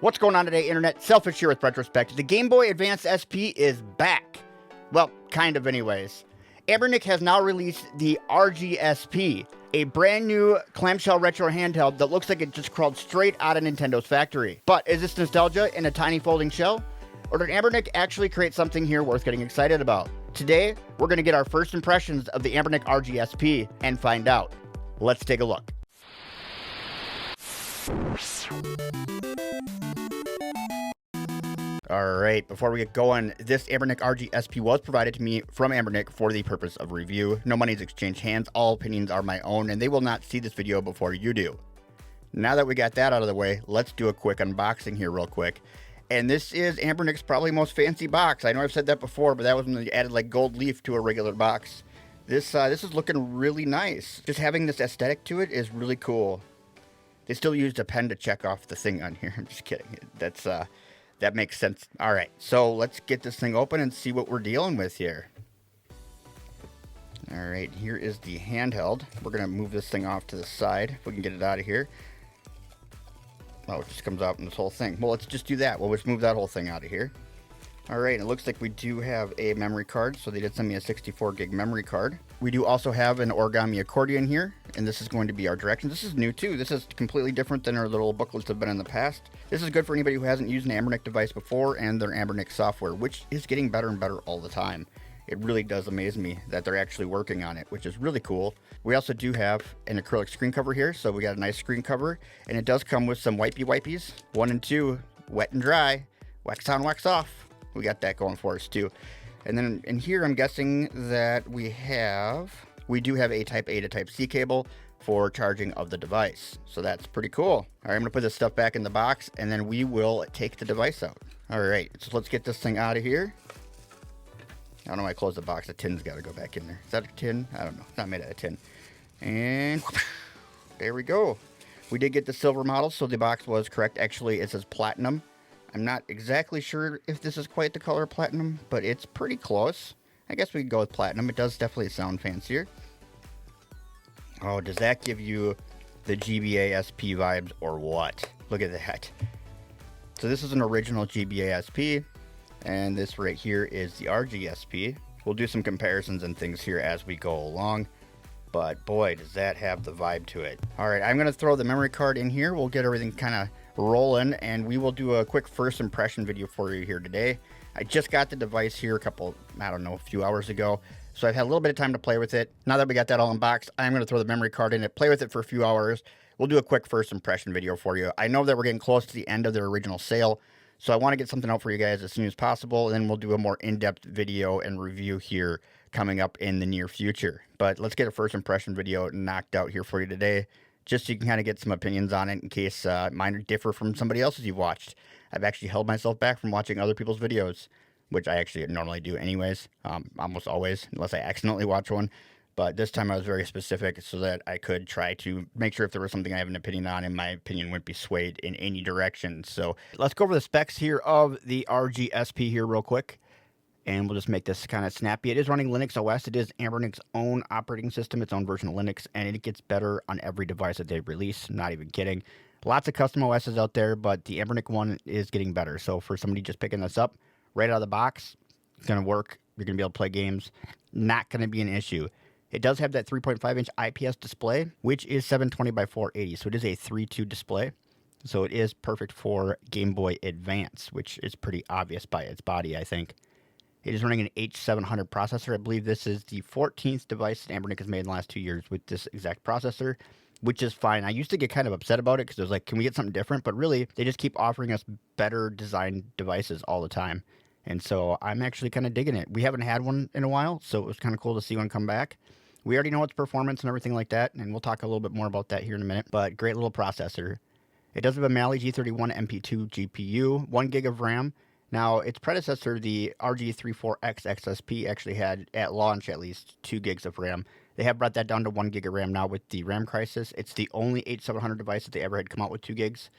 What's going on today, Internet? Selfish here with Retrospect. The Game Boy Advance SP is back. Well, kind of anyways. Anbernic has now released the RGSP, a brand new clamshell retro handheld that looks like it just crawled straight out of Nintendo's factory. But is this nostalgia in a tiny folding shell? Or did Anbernic actually create something here worth getting excited about? Today, we're going to get our first impressions of the Anbernic RGSP and find out. Let's take a look. Alright, before we get going, this Anbernic RG SP was provided to me from Anbernic for the purpose of review. No money's exchanged hands, all opinions are my own, and they will not see this video before you do. Now that we got that out of the way, let's do a quick unboxing here real quick. And this is Anbernic's probably most fancy box. I know I've said that before, but that was when they added like gold leaf to a regular box. This is looking really nice. Just having this aesthetic to it is really cool. They still used a pen to check off the thing on here. I'm just kidding. That makes sense. All right, so let's get this thing open and see what we're dealing with here. All right, here is the handheld. We're gonna move this thing off to the side if we can get it out of here. Oh, it just comes out in this whole thing. Well, let's just do that. We'll just move that whole thing out of here. All right, it looks like we do have a memory card, so they did send me a 64 gig memory card. We do also have an origami accordion here, and this is going to be our directions. This is new too. This is completely different than our little booklets have been in the past. This is good for anybody who hasn't used an Anbernic device before and their Anbernic software, which is getting better and better all the time. It really does amaze me that they're actually working on it, which is really cool. We also do have an acrylic screen cover here, so we got a nice screen cover, and it does come with some wipies, 1 and 2, wet and dry, wax on, wax off. We got that going for us too. And then in here, I'm guessing that we do have a type A to type C cable for charging of the device. So that's pretty cool. All right, I'm gonna put this stuff back in the box and then we will take the device out. All right, so let's get this thing out of here. I don't know why I closed the box. The tin's gotta go back in there. Is that a tin? I don't know, it's not made out of tin. And there we go. We did get the silver model, so the box was correct. Actually, it says platinum. I'm not exactly sure if this is quite the color platinum, but it's pretty close. I guess we could go with platinum. It does definitely sound fancier. Oh, does that give you the GBA SP vibes or what? Look at that. So this is an original GBA SP, and this right here is the RGSP. We'll do some comparisons and things here as we go along, but boy, does that have the vibe to it. All right, I'm gonna throw the memory card in here. We'll get everything kind of rolling, and we will do a quick first impression video for you here today. I just got the device here a few hours ago, so I've had a little bit of time to play with it. Now that we got that all unboxed, I'm going to throw the memory card in it, play with it for a few hours. We'll do a quick first impression video for you. I know that we're getting close to the end of their original sale, so I want to get something out for you guys as soon as possible, and then we'll do a more in-depth video and review here coming up in the near future. But let's get a first impression video knocked out here for you today, just so you can kind of get some opinions on it in case mine differ from somebody else's you've watched. I've actually held myself back from watching other people's videos, which I actually normally do anyways, almost always, unless I accidentally watch one. But this time I was very specific so that I could try to make sure if there was something I have an opinion on, and my opinion wouldn't be swayed in any direction. So let's go over the specs here of the RGSP here real quick. And we'll just make this kind of snappy. It is running Linux OS. It is Anbernic's own operating system, its own version of Linux, and it gets better on every device that they release. Not even kidding. Lots of custom OSs out there, but the Anbernic one is getting better. So for somebody just picking this up right out of the box, it's going to work. You're going to be able to play games. Not going to be an issue. It does have that 3.5-inch IPS display, which is 720 by 480. So it is a 3.2 display. So it is perfect for Game Boy Advance, which is pretty obvious by its body, I think. It is running an H700 processor. I believe this is the 14th device that Anbernic has made in the last 2 years with this exact processor, which is fine. I used to get kind of upset about it because I was like, can we get something different? But really, they just keep offering us better designed devices all the time. And so I'm actually kind of digging it. We haven't had one in a while, so it was kind of cool to see one come back. We already know its performance and everything like that, and we'll talk a little bit more about that here in a minute. But great little processor. It does have a Mali G31 MP2 GPU, 1 gig of RAM. Now, its predecessor, the RG34X XSP, actually had, at launch at least, 2 gigs of RAM. They have brought that down to 1 gig of RAM now with the RAM crisis. It's the only H700 device that they ever had come out with 2 gigs.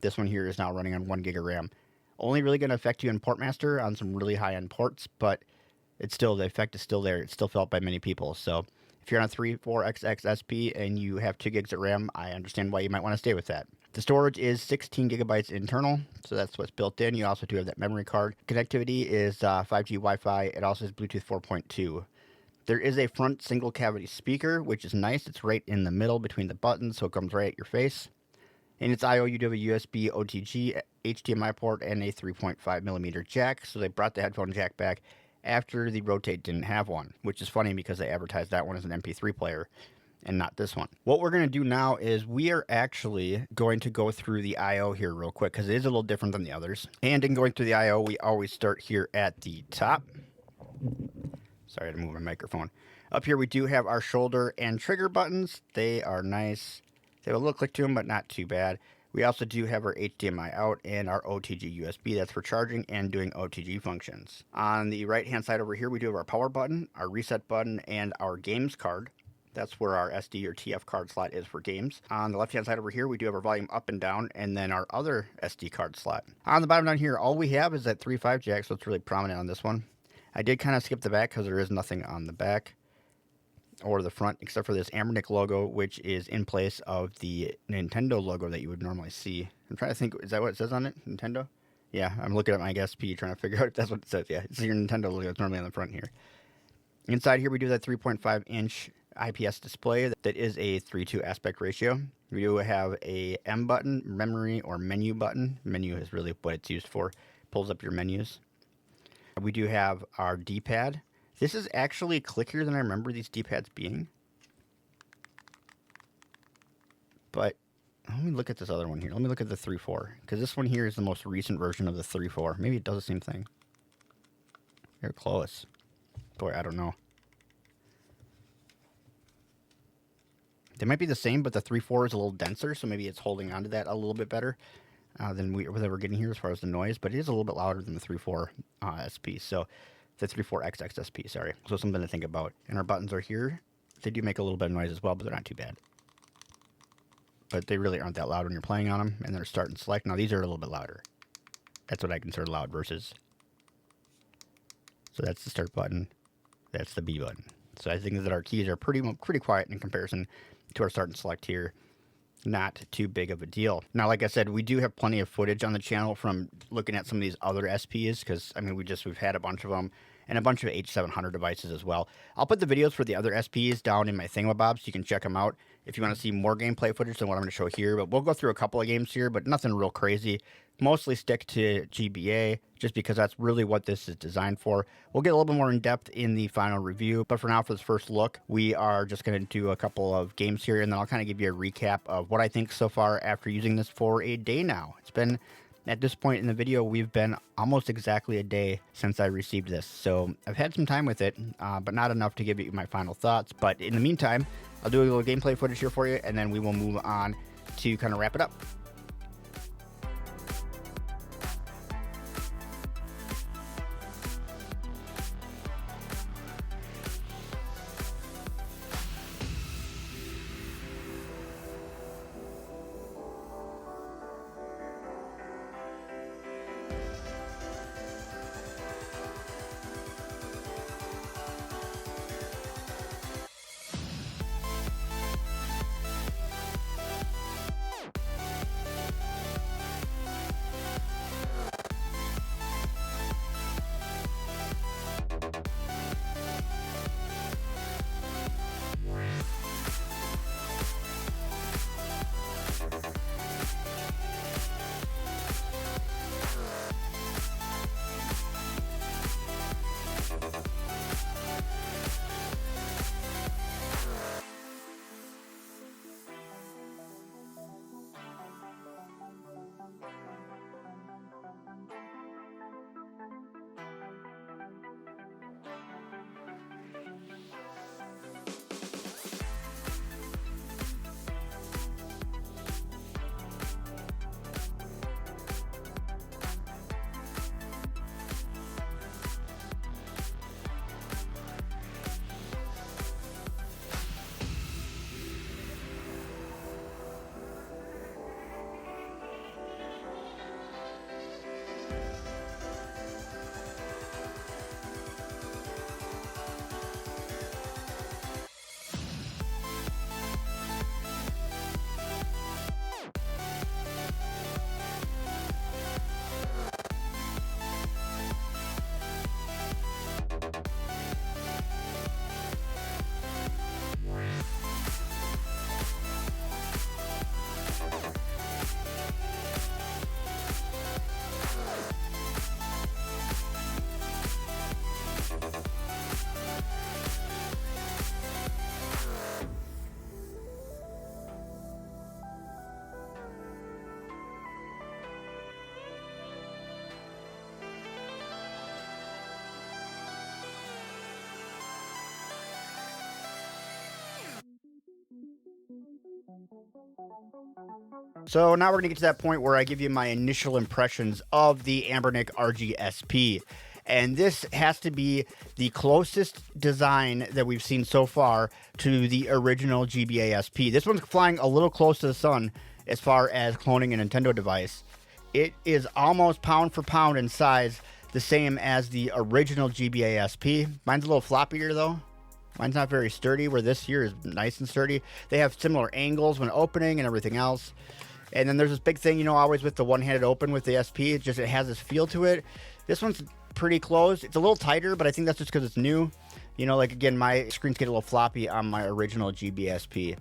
This one here is now running on 1 gig of RAM. Only really going to affect you in Portmaster on some really high-end ports, but it's still, the effect is still there. It's still felt by many people. So if you're on a 34X XSP and you have 2 gigs of RAM, I understand why you might want to stay with that. The storage is 16 gigabytes internal, so that's what's built in. You also do have that memory card. Connectivity is 5G Wi-Fi. It also has Bluetooth 4.2. There is a front single cavity speaker, which is nice. It's right in the middle between the buttons, so it comes right at your face. In its I/O, you do have a USB, OTG, HDMI port, and a 3.5mm jack. So they brought the headphone jack back after the Rotate didn't have one, which is funny because they advertised that one as an MP3 player and not this one. What we're going to do now is we are actually going to go through the I/O here real quick because it is a little different than the others. And in going through the I/O, we always start here at the top. Sorry, I had to move my microphone. Up here, we do have our shoulder and trigger buttons. They are nice. They have a little click to them, but not too bad. We also do have our HDMI out and our OTG USB. That's for charging and doing OTG functions. On the right-hand side over here, we do have our power button, our reset button, and our games card. That's where our SD or TF card slot is for games. On the left-hand side over here, we do have our volume up and down, and then our other SD card slot. On the bottom down here, all we have is that 3.5 jack, so it's really prominent on this one. I did kind of skip the back because there is nothing on the back or the front except for this Anbernic logo, which is in place of the Nintendo logo that you would normally see. I'm trying to think, is that what it says on it? Nintendo? Yeah, I'm looking at my SP trying to figure out if that's what it says. Yeah, it's your Nintendo logo. It's normally on the front here. Inside here, we do that 3.5-inch IPS display that is a 3:2 aspect ratio. We do have a M button, memory, or menu button. Menu is really what it's used for. Pulls up your menus. We do have our D-pad. This is actually clickier than I remember these D-pads being. But let me look at this other one here. Let me look at the 3.4, because this one here is the most recent version of the 3.4. Maybe it does the same thing. You're close. Boy, I don't know. They might be the same, but the 3.4 is a little denser, so maybe it's holding onto that a little bit better than we're getting here as far as the noise, but it is a little bit louder than the 3.4 SP, so the 3.4 XXSP, sorry. So something to think about. And our buttons are here. They do make a little bit of noise as well, but they're not too bad. But they really aren't that loud when you're playing on them, and they're start and select. Now these are a little bit louder. That's what I consider loud versus. So that's the start button. That's the B button. So I think that our keys are pretty quiet in comparison to our start and select here. Not too big of a deal. Now, like I said, we do have plenty of footage on the channel from looking at some of these other SPs, because I mean we've had a bunch of them and a bunch of H700 devices as well. I'll put the videos for the other SPs down in my thingamabob so you can check them out if you want to see more gameplay footage than what I'm going to show here. But we'll go through a couple of games here, but nothing real crazy. Mostly stick to GBA, just because that's really what this is designed for. We'll get a little bit more in depth in the final review, but for now, for this first look, we are just going to do a couple of games here, and then I'll kind of give you a recap of what I think so far after using this for a day now. It's been, at this point in the video, we've been almost exactly a day since I received this, so I've had some time with it, but not enough to give you my final thoughts. But in the meantime, I'll do a little gameplay footage here for you, and then we will move on to kind of wrap it up. So now we're going to get to that point where I give you my initial impressions of the Anbernic RG SP. And this has to be the closest design that we've seen so far to the original GBA SP. This one's flying a little close to the sun as far as cloning a Nintendo device. It is almost pound for pound in size, the same as the original GBA SP. Mine's a little floppier though. Mine's not very sturdy, where this here is nice and sturdy. They have similar angles when opening and everything else. And then there's this big thing, you know, always with the one-handed open with the SP. It has this feel to it. This one's pretty close. It's a little tighter, but I think that's just because it's new. You know, like, again, my screens get a little floppy on my original GBA SP.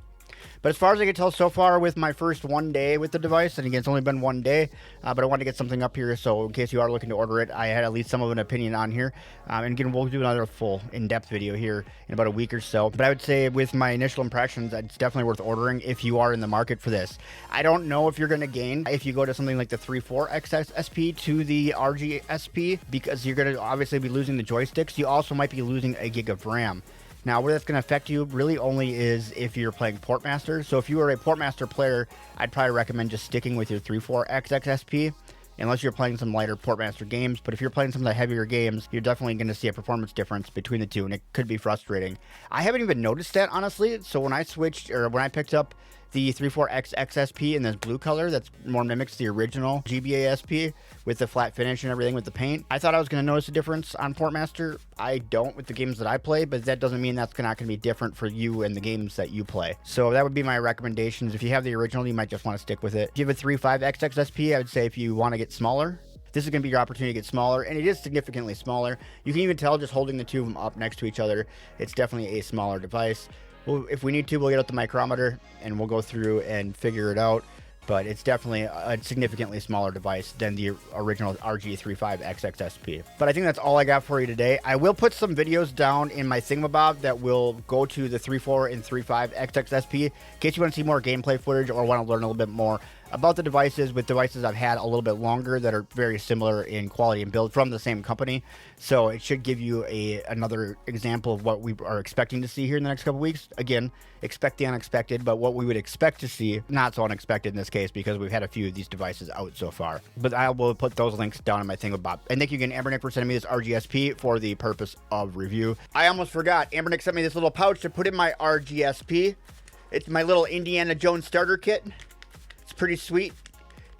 But as far as I can tell so far with my first 1 day with the device, and again, it's only been 1 day, but I wanted to get something up here, so in case you are looking to order it, I had at least some of an opinion on here. And again, we'll do another full in-depth video here in about a week or so. But I would say with my initial impressions, it's definitely worth ordering if you are in the market for this. I don't know if you're going to gain if you go to something like the 3.4 XSP to the RGSP, because you're going to obviously be losing the joysticks. You also might be losing a gig of RAM. Now, where that's going to affect you really only is if you're playing Portmaster. So if you are a Portmaster player, I'd probably recommend just sticking with your 3.4 XSP, unless you're playing some lighter Portmaster games. But if you're playing some of the heavier games, you're definitely going to see a performance difference between the two, and it could be frustrating. I haven't even noticed that, honestly. So when I picked up the 3.4 XSP in this blue color that more mimics the original GBA SP with the flat finish and everything with the paint, I thought I was going to notice a difference on Portmaster. I don't with the games that I play, but that doesn't mean that's not going to be different for you and the games that you play. So that would be my recommendations. If you have the original, you might just want to stick with it. If you have a 3.5 XSP, I would say if you want to get smaller, this is going to be your opportunity to get smaller, and it is significantly smaller. You can even tell just holding the two of them up next to each other, it's definitely a smaller device. Well, if we need to, we'll get out the micrometer and we'll go through and figure it out. But it's definitely a significantly smaller device than the original RG35 XSP. But I think that's all I got for you today. I will put some videos down in my thingamabob that will go to the 3.4 and 3.5 XSP in case you want to see more gameplay footage or want to learn a little bit more about the devices with devices I've had a little bit longer that are very similar in quality and build from the same company. So it should give you another example of what we are expecting to see here in the next couple weeks. Again, expect the unexpected, but what we would expect to see, not so unexpected in this case because we've had a few of these devices out so far. But I will put those links down in my thingamabob. And thank you again, Anbernic, for sending me this RGSP for the purpose of review. I almost forgot. Anbernic sent me this little pouch to put in my RGSP. It's my little Indiana Jones starter kit. Pretty sweet.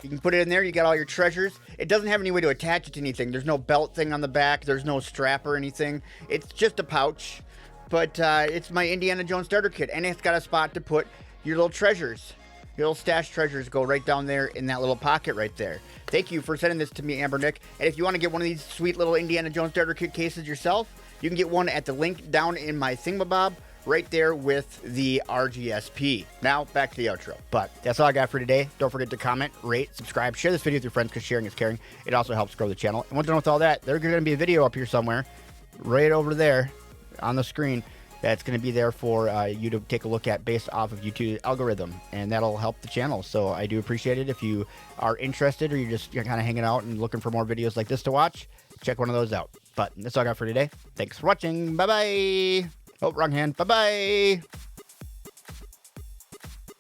You can put it in there. You got all your treasures. It doesn't have any way to attach it to anything. There's no belt thing on the back. There's no strap or anything. It's just a pouch. But it's my Indiana Jones starter kit. And it's got a spot to put your little treasures. Your little stash treasures go right down there in that little pocket right there. Thank you for sending this to me, Anbernic. And if you want to get one of these sweet little Indiana Jones starter kit cases yourself, you can get one at the link down in my thingamabob, right there with the RGSP. Now, back to the outro. But that's all I got for today. Don't forget to comment, rate, subscribe, share this video with your friends because sharing is caring. It also helps grow the channel. And once done with all that, there's going to be a video up here somewhere, right over there on the screen, that's going to be there for you to take a look at based off of YouTube algorithm. And that'll help the channel. So I do appreciate it. If you are interested or you're kind of hanging out and looking for more videos like this to watch, check one of those out. But that's all I got for today. Thanks for watching. Bye-bye. Oh, wrong hand. Bye-bye.